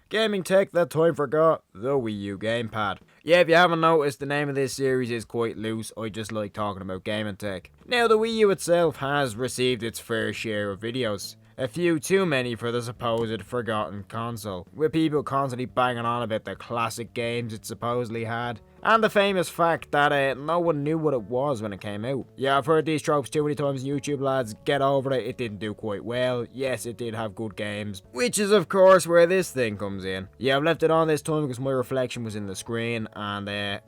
Gaming tech that time forgot, the Wii U GamePad. Yeah, if you haven't noticed, the name of this series is quite loose. I just like talking about gaming tech. Now, the Wii U itself has received its fair share of videos. A few too many for the supposed forgotten console, with people constantly banging on about the classic games it supposedly had, and the famous fact that no one knew what it was when it came out. Yeah, I've heard these tropes too many times on YouTube, lads. Get over it, it didn't do quite well. Yes, it did have good games, which is of course where this thing comes in. Yeah, I've left it on this time because my reflection was in the screen, and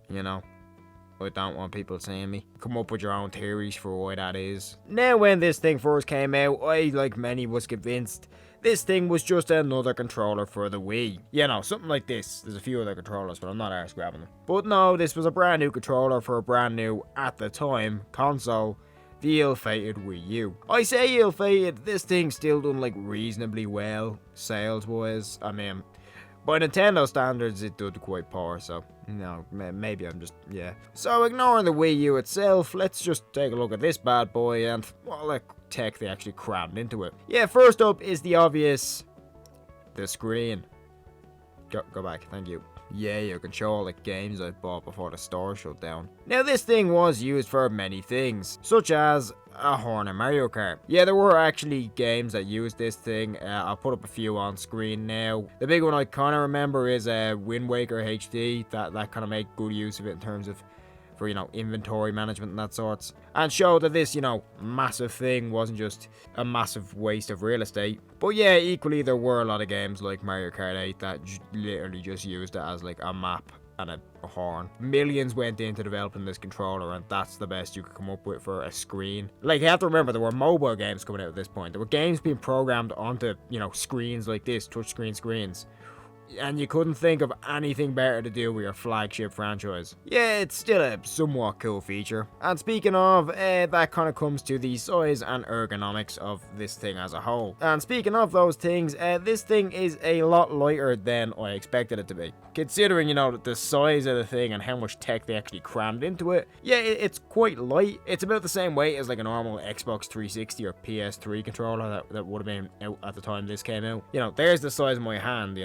you know, I don't want people seeing me. Come up with your own theories for why that is. Now, when this thing first came out, I, like many, was convinced this thing was just another controller for the Wii. You know, something like this. There's a few other controllers, but I'm not arse grabbing them. But no, this was a brand new controller for a brand new, at the time, console. The ill-fated Wii U. I say ill-fated, this thing still done like reasonably well, sales-wise. I mean, by Nintendo standards, it did quite poor, so, maybe I'm just, yeah. So, ignoring the Wii U itself, let's just take a look at this bad boy and what tech they actually crammed into it. Yeah, first up is the obvious, the screen. Go back, thank you. Yeah, you can show all the games I bought before the store shut down. Now, this thing was used for many things, such as a horn in Mario Kart. Yeah, there were actually games that used this thing. I'll put up a few on screen now. The big one I kind of remember is Wind Waker HD. That kind of made good use of it in terms of for, inventory management and that sorts. And showed that this, massive thing wasn't just a massive waste of real estate. But yeah, equally there were a lot of games like Mario Kart 8 that literally just used it as like a map and a horn. Millions went into developing this controller, and that's the best you could come up with for a screen. Like, you have to remember, there were mobile games coming out at this point. There were games being programmed onto, screens like this, touchscreen screens. And you couldn't think of anything better to do with your flagship franchise. Yeah, it's still a somewhat cool feature. And speaking of, that kind of comes to the size and ergonomics of this thing as a whole. And speaking of those things, this thing is a lot lighter than I expected it to be. Considering, the size of the thing and how much tech they actually crammed into it, yeah, it's quite light. It's about the same weight as like a normal Xbox 360 or PS3 controller that would have been out at the time this came out. There's the size of my hand.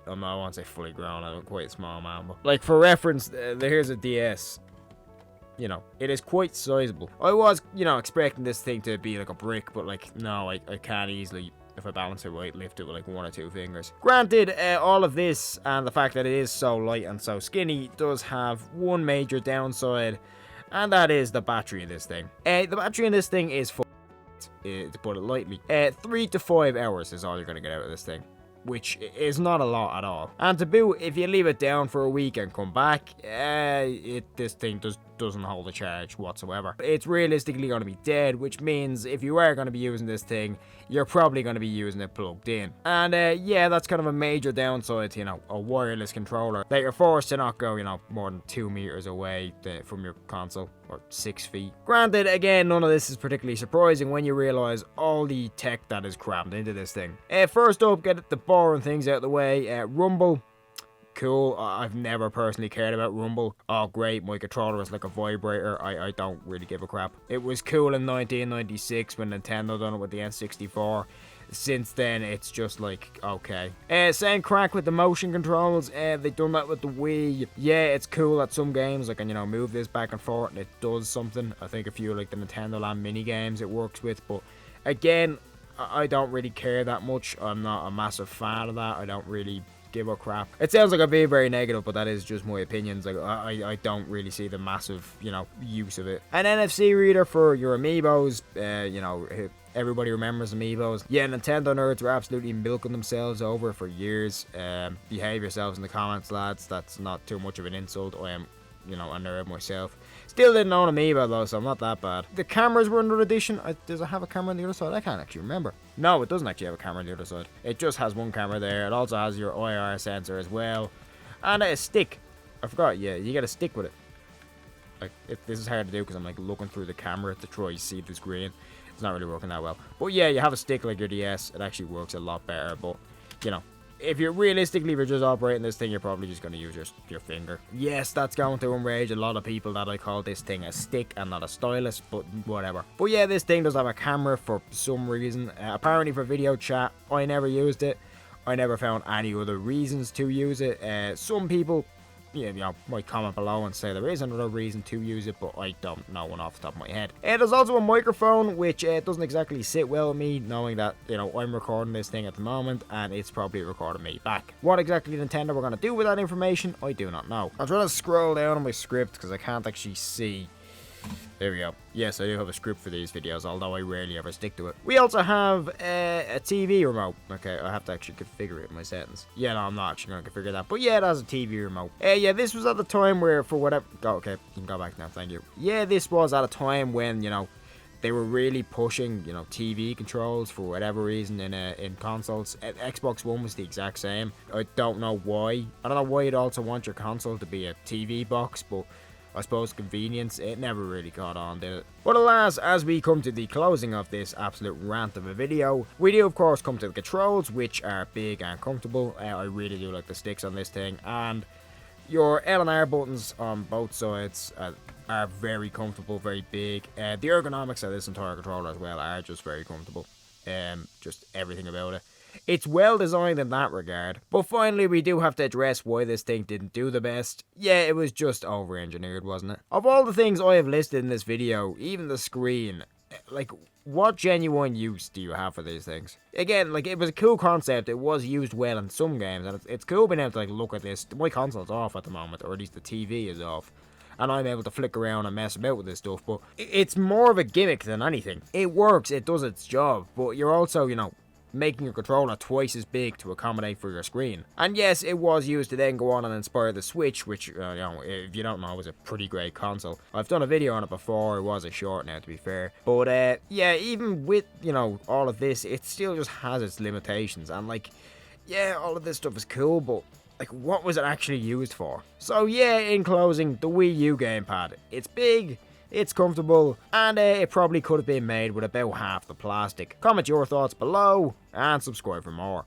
I won't say fully grown, I'm quite a small man, but like for reference, here's a DS. It is quite sizable. I was, expecting this thing to be like a brick, but like, no, I can't easily, if I balance it right, lift it with like one or two fingers. Granted, all of this and the fact that it is so light and so skinny does have one major downside, and that is the battery in this thing. The battery in this thing is full, to put it lightly. 3 to 5 hours is all you're going to get out of this thing, which is not a lot at all. And to boot, if you leave it down for a week and come back, this thing doesn't hold a charge whatsoever. It's realistically going to be dead, which means if you are going to be using this thing, you're probably going to be using it plugged in. And yeah, that's kind of a major downside to, a wireless controller, that you're forced to not go, more than 2 meters away from your console, or 6 feet. Granted, again, none of this is particularly surprising when you realize all the tech that is crammed into this thing. First up, get the boring things out of the way. Rumble. Cool. I've never personally cared about Rumble. Oh great, my controller is like a vibrator. I don't really give a crap. It was cool in 1996 when Nintendo done it with the N64. Since then, it's just like, okay. Same crack with the motion controls. They done that with the Wii. Yeah, it's cool at some games. I can, move this back and forth and it does something. I think a few like the Nintendo Land mini games it works with. But again, I don't really care that much. I'm not a massive fan of that. I don't really give a crap. It sounds like I'm being very negative, but that is just my opinions. Like, I don't really see the massive, use of it. An NFC reader for your amiibos. Everybody remembers amiibos. Yeah, Nintendo nerds were absolutely milking themselves over for years. Behave yourselves in the comments, lads. That's not too much of an insult. I am, a nerd myself. Still didn't own an amiibo though, so I'm not that bad. The cameras were another addition. Does it have a camera on the other side? I can't actually remember. No, it doesn't actually have a camera on the other side. It just has one camera there. It also has your IR sensor as well. And a stick. I forgot, yeah, you get a stick with it. Like, this is hard to do because I'm like looking through the camera to try to see the screen. It's not really working that well. But yeah, you have a stick like your DS. It actually works a lot better, but, if you're realistically, if you're just operating this thing, you're probably just going to use your finger. Yes, that's going to enrage a lot of people that I call this thing a stick and not a stylus, but whatever. But yeah, this thing does have a camera for some reason. Apparently for video chat. I never used it. I never found any other reasons to use it. Some people, might comment below and say there is another reason to use it, but I don't know one off the top of my head. There's also a microphone, which doesn't exactly sit well with me, knowing that, I'm recording this thing at the moment, and it's probably recording me back. What exactly Nintendo were going to do with that information, I do not know. I'm trying to scroll down on my script, because I can't actually see. There we go. Yes, I do have a script for these videos, although I rarely ever stick to it. We also have a TV remote. Okay, I have to actually configure it in my settings. Yeah, no, I'm not actually going to configure that. But yeah, it has a TV remote. Yeah, this was at the time where, for whatever... okay, you can go back now, thank you. Yeah, this was at a time when, they were really pushing, TV controls for whatever reason in consoles. Xbox One was the exact same. I don't know why. I don't know why you'd also want your console to be a TV box, but... I suppose convenience, it never really caught on, did it? But alas, as we come to the closing of this absolute rant of a video, we do of course come to the controls, which are big and comfortable. I really do like the sticks on this thing, and your L and R buttons on both sides are very comfortable, very big. The ergonomics of this entire controller as well are just very comfortable. Just everything about it. It's well designed in that regard. But finally, we do have to address why this thing didn't do the best. Yeah, it was just over-engineered, wasn't it? Of all the things I have listed in this video, even the screen, like, what genuine use do you have for these things? Again, it was a cool concept. It was used well in some games, and it's cool being able to, look at this. My console's off at the moment, or at least the TV is off. And I'm able to flick around and mess about with this stuff, but it's more of a gimmick than anything. It works, it does its job, but you're also, making your controller twice as big to accommodate for your screen. And yes, it was used to then go on and inspire the Switch, which, if you don't know, is a pretty great console. I've done a video on it before. It was a short now, to be fair. But, yeah, even with, all of this, it still just has its limitations. And, yeah, all of this stuff is cool, but... what was it actually used for? So yeah, in closing, the Wii U GamePad. It's big, it's comfortable, and it probably could have been made with about half the plastic. Comment your thoughts below, and subscribe for more.